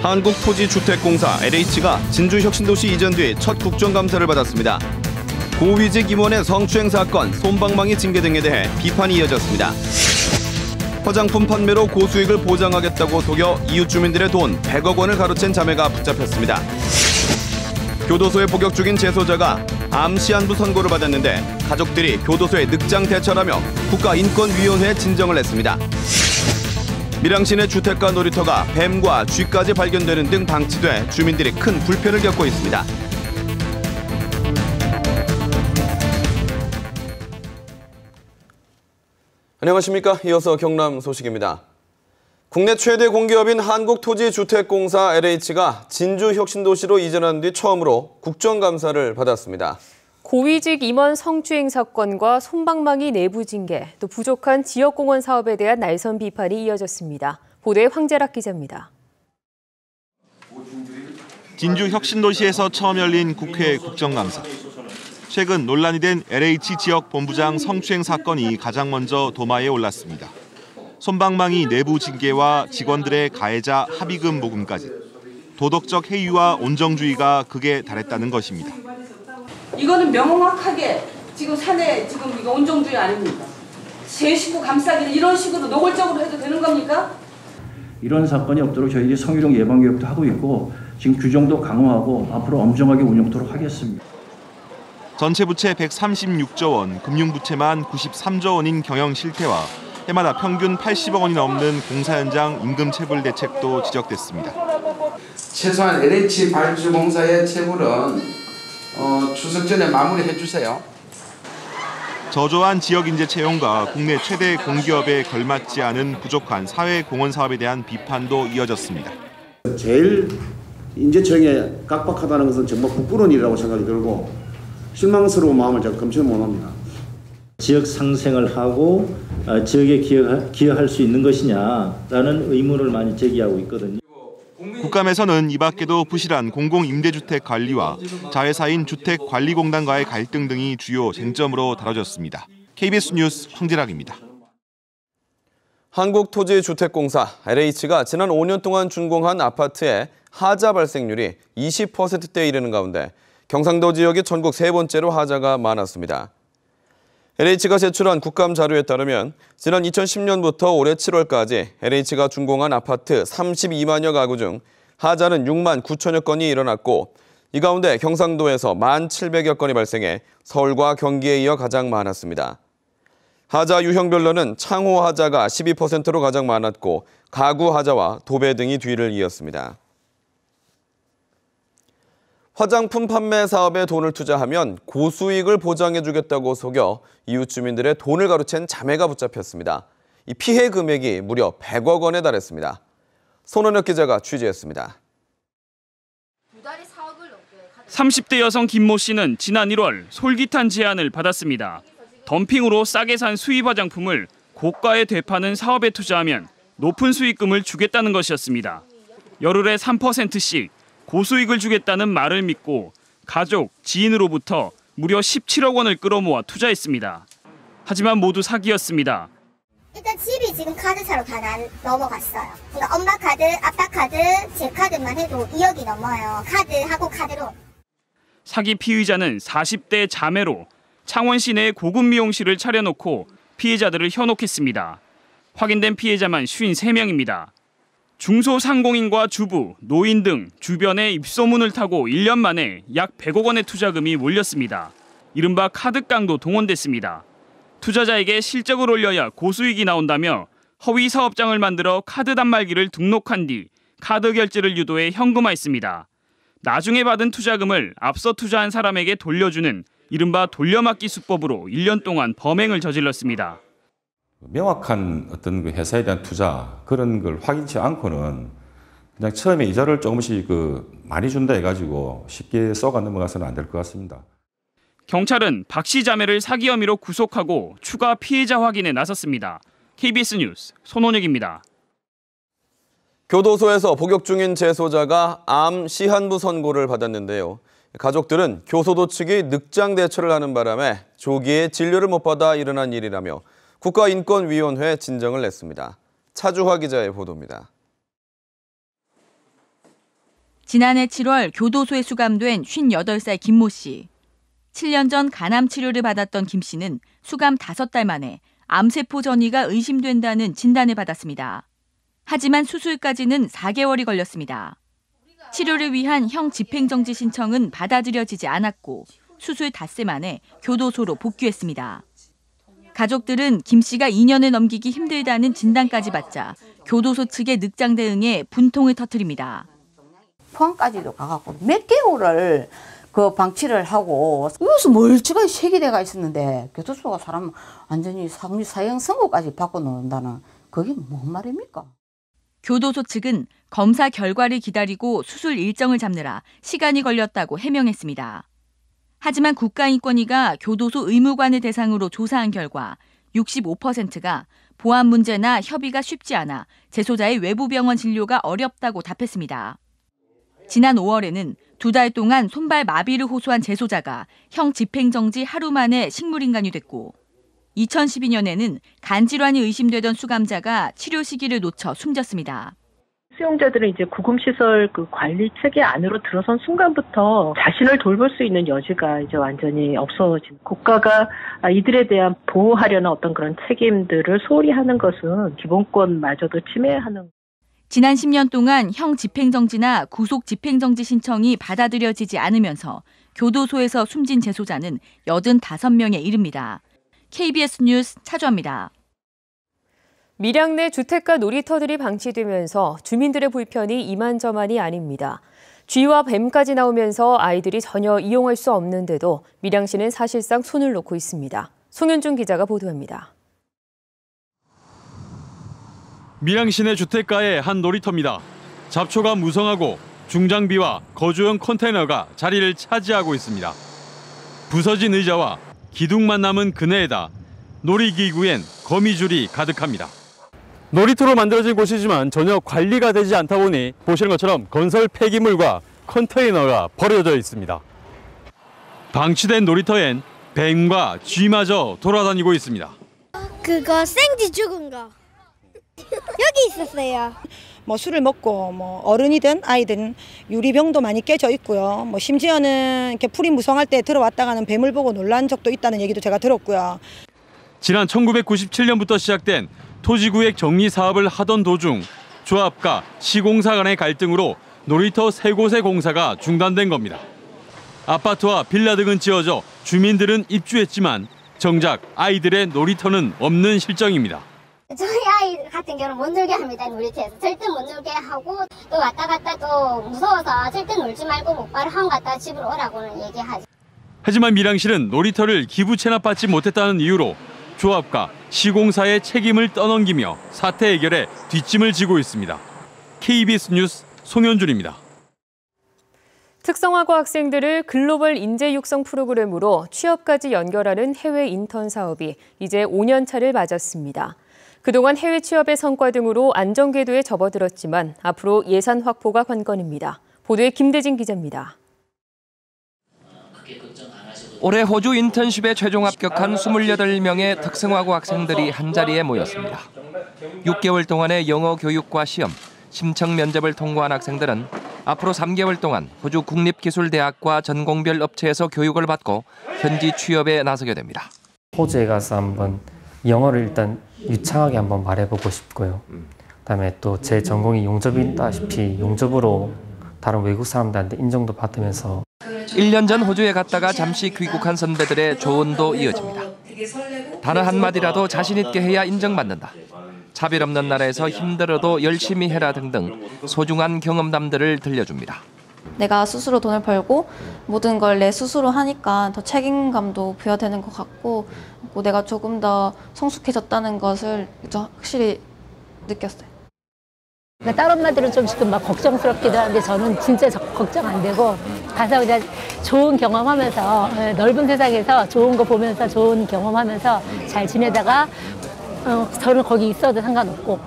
한국토지주택공사 LH가 진주혁신도시 이전 뒤 첫 국정감사를 받았습니다. 고위직 임원의 성추행 사건, 솜방망이 징계 등에 대해 비판이 이어졌습니다. 화장품 판매로 고수익을 보장하겠다고 속여 이웃 주민들의 돈 100억 원을 가로챈 자매가 붙잡혔습니다. 교도소에 복역 중인 재소자가 암 시한부 선고를 받았는데 가족들이 교도소에 늑장 대처하며 국가인권위원회에 진정을 했습니다. 밀양시 내 주택가 놀이터가 뱀과 쥐까지 발견되는 등 방치돼 주민들이 큰 불편을 겪고 있습니다. 안녕하십니까? 이어서 경남 소식입니다. 국내 최대 공기업인 한국토지주택공사 LH가 진주혁신도시로 이전한 뒤 처음으로 국정감사를 받았습니다. 고위직 임원 성추행 사건과 솜방망이 내부 징계, 또 부족한 지역공원 사업에 대한 날선 비판이 이어졌습니다. 보도에 황재락 기자입니다. 진주혁신도시에서 처음 열린 국회 국정감사. 최근 논란이 된 LH 지역 본부장 성추행 사건이 가장 먼저 도마에 올랐습니다. 솜방망이 내부 징계와 직원들의 가해자 합의금 모금까지 도덕적 해이와 온정주의가 극에 달했다는 것입니다. 이거는 명확하게 지금 사내 지금 이거 온정주의 아닙니까? 제 식구 감싸기를 이런 식으로 노골적으로 해도 되는 겁니까? 이런 사건이 없도록 저희들이 성희롱 예방 교육도 하고 있고 지금 규정도 강화하고 앞으로 엄정하게 운영토록 하겠습니다. 전체 부채 136조 원, 금융부채만 93조 원인 경영 실태와 해마다 평균 80억 원이 넘는 공사 현장 임금 체불 대책도 지적됐습니다. 최소한 LH 발주공사의 체불은 추석 전에 마무리해 주세요. 저조한 지역 인재 채용과 국내 최대 공기업에 걸맞지 않은 부족한 사회 공헌 사업에 대한 비판도 이어졌습니다. 제일 인재 채용에 각박하다는 것은 정말 부끄러운 일이라고 생각이 들고 실망스러운 마음을 제가 금치 못합니다. 지역 상생을 하고 지역에 기여할 수 있는 것이냐라는 의문을 많이 제기하고 있거든요. 국감에서는 이 밖에도 부실한 공공임대주택 관리와 자회사인 주택관리공단과의 갈등 등이 주요 쟁점으로 다뤄졌습니다. KBS 뉴스 황재락입니다. 한국토지주택공사 LH가 지난 5년 동안 준공한 아파트의 하자 발생률이 20%대에 이르는 가운데 경상도 지역이 전국 세 번째로 하자가 많았습니다. LH가 제출한 국감 자료에 따르면 지난 2010년부터 올해 7월까지 LH가 준공한 아파트 32만여 가구 중 하자는 6만 9천여 건이 일어났고 이 가운데 경상도에서 1,700여 건이 발생해 서울과 경기에 이어 가장 많았습니다. 하자 유형별로는 창호 하자가 12%로 가장 많았고 가구 하자와 도배 등이 뒤를 이었습니다. 화장품 판매 사업에 돈을 투자하면 고수익을 보장해주겠다고 속여 이웃 주민들의 돈을 가로챈 자매가 붙잡혔습니다. 이 피해 금액이 무려 100억 원에 달했습니다. 손원혁 기자가 취재했습니다. 30대 여성 김모 씨는 지난 1월 솔깃한 제안을 받았습니다. 덤핑으로 싸게 산 수입 화장품을 고가에 되파는 사업에 투자하면 높은 수익금을 주겠다는 것이었습니다. 열흘에 3%씩 고수익을 주겠다는 말을 믿고 가족, 지인으로부터 무려 17억 원을 끌어모아 투자했습니다. 하지만 모두 사기였습니다. 일단 집이 지금 카드사로 다 넘어갔어요. 그러니까 엄마 카드, 아빠 카드, 제 카드만 해도 2억이 넘어요. 카드하고 카드로. 사기 피의자는 40대 자매로 창원시 내에 고급 미용실을 차려놓고 피해자들을 현혹했습니다. 확인된 피해자만 53명입니다. 중소상공인과 주부, 노인 등 주변에 입소문을 타고 1년 만에 약 100억 원의 투자금이 몰렸습니다. 이른바 카드깡도 동원됐습니다. 투자자에게 실적을 올려야 고수익이 나온다며 허위 사업장을 만들어 카드 단말기를 등록한 뒤 카드 결제를 유도해 현금화했습니다. 나중에 받은 투자금을 앞서 투자한 사람에게 돌려주는 이른바 돌려막기 수법으로 1년 동안 범행을 저질렀습니다. 명확한 어떤 그 회사에 대한 투자 그런 걸 확인치 않고는 그냥 처음에 이자를 조금씩 많이 준다 해가지고 쉽게 쏘가 넘어가서는 안 될 것 같습니다. 경찰은 박 씨 자매를 사기 혐의로 구속하고 추가 피해자 확인에 나섰습니다. KBS 뉴스 손원혁입니다. 교도소에서 복역 중인 재소자가 암 시한부 선고를 받았는데요. 가족들은 교도소 측이 늑장 대처를 하는 바람에 조기에 진료를 못 받아 일어난 일이라며 국가인권위원회에 진정을 냈습니다. 차주화 기자의 보도입니다. 지난해 7월 교도소에 수감된 58살 김모 씨. 7년 전 간암 치료를 받았던 김 씨는 수감 5달 만에 암세포 전이가 의심된다는 진단을 받았습니다. 하지만 수술까지는 4개월이 걸렸습니다. 치료를 위한 형 집행정지 신청은 받아들여지지 않았고 수술 닷새 만에 교도소로 복귀했습니다. 가족들은 김 씨가 2년을 넘기기 힘들다는 진단까지 받자 교도소 측의 늑장 대응에 분통을 터뜨립니다. 포항까지도 가갖고 몇 개월을 그 방치를 하고 여기서 멀쩡하게 세기대가 있었는데 교도소가 사람 완전히 사형 선고까지 받고 놓는다는 그게 뭔 말입니까? 교도소 측은 검사 결과를 기다리고 수술 일정을 잡느라 시간이 걸렸다고 해명했습니다. 하지만 국가인권위가 교도소 의무관을 대상으로 조사한 결과 65%가 보안 문제나 협의가 쉽지 않아 재소자의 외부 병원 진료가 어렵다고 답했습니다. 지난 5월에는 2달 동안 손발 마비를 호소한 재소자가 형 집행정지 하루 만에 식물인간이 됐고 2012년에는 간질환이 의심되던 수감자가 치료 시기를 놓쳐 숨졌습니다. 수용자들은 이제 구금시설 그 관리 체계 안으로 들어선 순간부터 자신을 돌볼 수 있는 여지가 이제 완전히 없어진. 국가가 이들에 대한 보호하려는 어떤 그런 책임들을 소홀히 하는 것은 기본권마저도 침해하는. 지난 10년 동안 형 집행정지나 구속 집행정지 신청이 받아들여지지 않으면서 교도소에서 숨진 재소자는 85명에 이릅니다. KBS 뉴스 차주아입니다. 밀양 내 주택가 놀이터들이 방치되면서 주민들의 불편이 이만저만이 아닙니다. 쥐와 뱀까지 나오면서 아이들이 전혀 이용할 수 없는데도 밀양시는 사실상 손을 놓고 있습니다. 송현준 기자가 보도합니다. 밀양 시내 주택가의 한 놀이터입니다. 잡초가 무성하고 중장비와 거주용 컨테이너가 자리를 차지하고 있습니다. 부서진 의자와 기둥만 남은 그네에다 놀이기구엔 거미줄이 가득합니다. 놀이터로 만들어진 곳이지만 전혀 관리가 되지 않다 보니 보시는 것처럼 건설 폐기물과 컨테이너가 버려져 있습니다. 방치된 놀이터엔 뱀과 쥐마저 돌아다니고 있습니다. 그거 생쥐 죽은 거 여기 있었어요. 뭐 술을 먹고 뭐 어른이든 아이든 유리병도 많이 깨져 있고요. 뭐 심지어는 이렇게 풀이 무성할 때 들어왔다가는 뱀을 보고 놀란 적도 있다는 얘기도 제가 들었고요. 지난 1997년부터 시작된 토지구역 정리 사업을 하던 도중 조합과 시공사 간의 갈등으로 놀이터 3곳의 공사가 중단된 겁니다. 아파트와 빌라 등은 지어져 주민들은 입주했지만 정작 아이들의 놀이터는 없는 실정입니다. 저희 아이 같은 경우는 못 놀게 합니다. 놀이터에서 절대 못 놀게 하고 또 왔다 갔다 또 무서워서 절대 놀지 말고 목바로 한 갔다 집으로 오라고는 얘기하죠. 하지만 밀양시는 놀이터를 기부 체납받지 못했다는 이유로 조합과 시공사의 책임을 떠넘기며 사태 해결에 뒷짐을 지고 있습니다. KBS 뉴스 송현준입니다. 특성화고 학생들을 글로벌 인재 육성 프로그램으로 취업까지 연결하는 해외 인턴 사업이 이제 5년 차를 맞았습니다. 그동안 해외 취업의 성과 등으로 안정궤도에 접어들었지만 앞으로 예산 확보가 관건입니다. 보도에 김대진 기자입니다. 올해 호주 인턴십에 최종 합격한 28명의 특성화고 학생들이 한자리에 모였습니다. 6개월 동안의 영어 교육과 시험, 심층 면접을 통과한 학생들은 앞으로 3개월 동안 호주 국립기술대학과 전공별 업체에서 교육을 받고 현지 취업에 나서게 됩니다. 호주에 가서 한번 영어를 일단 유창하게 한번 말해보고 싶고요. 그다음에 또 제 전공이 용접이다시피 용접으로 다른 외국 사람들한테 인정도 받으면서 1년 전 호주에 갔다가 잠시 귀국한 선배들의 조언도 이어집니다. 단어 한마디라도 자신 있게 해야 인정받는다. 차별 없는 나라에서 힘들어도 열심히 해라 등등 소중한 경험담들을 들려줍니다. 내가 스스로 돈을 벌고 모든 걸 내 스스로 하니까 더 책임감도 부여되는 것 같고 내가 조금 더 성숙해졌다는 것을 확실히 느꼈어요. 다른 엄마들은 좀 지금 막 걱정스럽기도 한데 저는 진짜 걱정 안 되고 가서 그냥 좋은 경험하면서 넓은 세상에서 좋은 거 보면서 좋은 경험하면서 잘 지내다가 저는 거기 있어도 상관없고.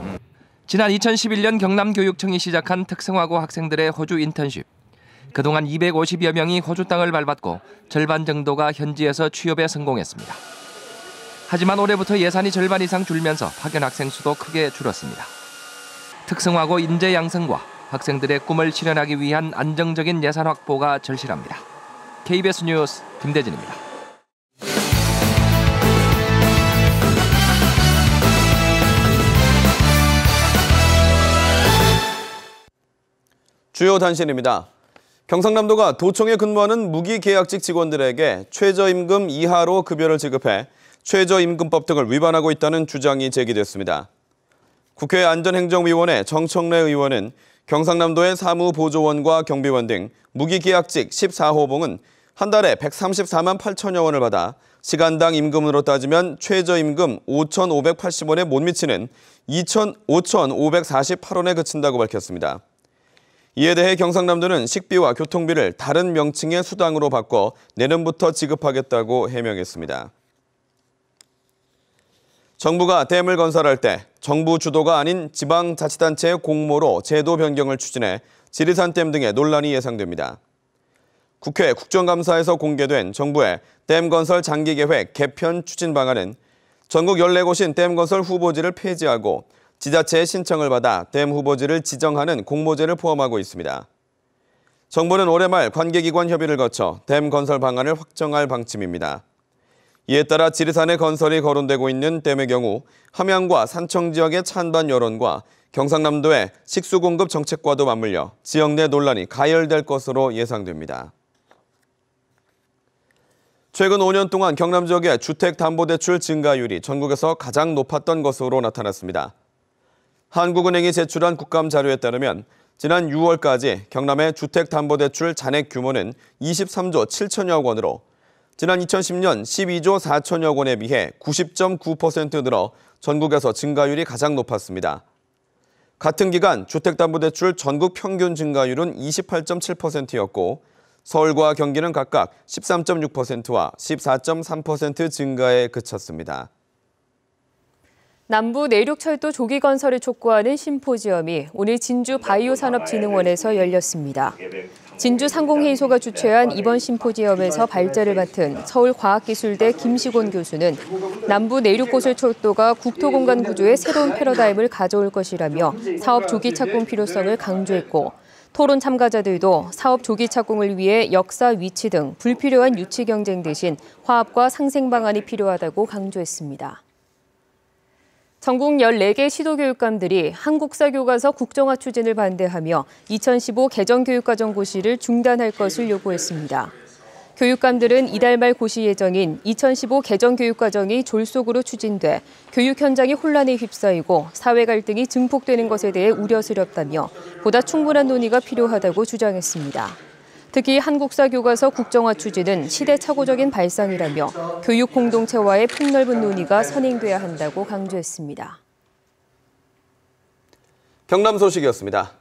지난 2011년 경남교육청이 시작한 특성화고 학생들의 호주 인턴십. 그동안 250여 명이 호주 땅을 밟았고 절반 정도가 현지에서 취업에 성공했습니다. 하지만 올해부터 예산이 절반 이상 줄면서 파견 학생 수도 크게 줄었습니다. 특성화고 인재 양성과 학생들의 꿈을 실현하기 위한 안정적인 예산 확보가 절실합니다. KBS 뉴스 김대진입니다. 주요 단신입니다. 경상남도가 도청에 근무하는 무기계약직 직원들에게 최저임금 이하로 급여를 지급해 최저임금법 등을 위반하고 있다는 주장이 제기됐습니다. 국회 안전행정위원회 정청래 의원은 경상남도의 사무보조원과 경비원 등 무기계약직 14호봉은 한 달에 134만 8천여 원을 받아 시간당 임금으로 따지면 최저임금 5,580원에 못 미치는 5,548원에 그친다고 밝혔습니다. 이에 대해 경상남도는 식비와 교통비를 다른 명칭의 수당으로 바꿔 내년부터 지급하겠다고 해명했습니다. 정부가 댐을 건설할 때 정부 주도가 아닌 지방자치단체의 공모로 제도 변경을 추진해 지리산 댐 등의 논란이 예상됩니다. 국회 국정감사에서 공개된 정부의 댐 건설 장기계획 개편 추진 방안은 전국 14곳인 댐 건설 후보지를 폐지하고 지자체의 신청을 받아 댐 후보지를 지정하는 공모제를 포함하고 있습니다. 정부는 올해 말 관계기관 협의를 거쳐 댐 건설 방안을 확정할 방침입니다. 이에 따라 지리산의 건설이 거론되고 있는 댐의 경우 함양과 산청 지역의 찬반 여론과 경상남도의 식수 공급 정책과도 맞물려 지역 내 논란이 가열될 것으로 예상됩니다. 최근 5년 동안 경남 지역의 주택담보대출 증가율이 전국에서 가장 높았던 것으로 나타났습니다. 한국은행이 제출한 국감 자료에 따르면 지난 6월까지 경남의 주택담보대출 잔액 규모는 23조 7천여억 원으로 지난 2010년 12조 4천여억 원에 비해 90.9% 늘어 전국에서 증가율이 가장 높았습니다. 같은 기간 주택담보대출 전국 평균 증가율은 28.7%였고 서울과 경기는 각각 13.6%와 14.3% 증가에 그쳤습니다. 남부 내륙철도 조기 건설을 촉구하는 심포지엄이 오늘 진주 바이오산업진흥원에서 열렸습니다. 진주 상공회의소가 주최한 이번 심포지엄에서 발제를 맡은 서울과학기술대 김시곤 교수는 남부 내륙고설철도가 국토공간 구조의 새로운 패러다임을 가져올 것이라며 사업 조기 착공 필요성을 강조했고 토론 참가자들도 사업 조기 착공을 위해 역사 위치 등 불필요한 유치 경쟁 대신 화합과 상생 방안이 필요하다고 강조했습니다. 전국 14개 시도교육감들이 한국사 교과서 국정화 추진을 반대하며 2015 개정교육과정 고시를 중단할 것을 요구했습니다. 교육감들은 이달 말 고시 예정인 2015 개정교육과정이 졸속으로 추진돼 교육 현장이 혼란에 휩싸이고 사회 갈등이 증폭되는 것에 대해 우려스럽다며 보다 충분한 논의가 필요하다고 주장했습니다. 특히 한국사 교과서 국정화 추진은 시대착오적인 발상이라며 교육 공동체와의 폭넓은 논의가 선행돼야 한다고 강조했습니다. 경남 소식이었습니다.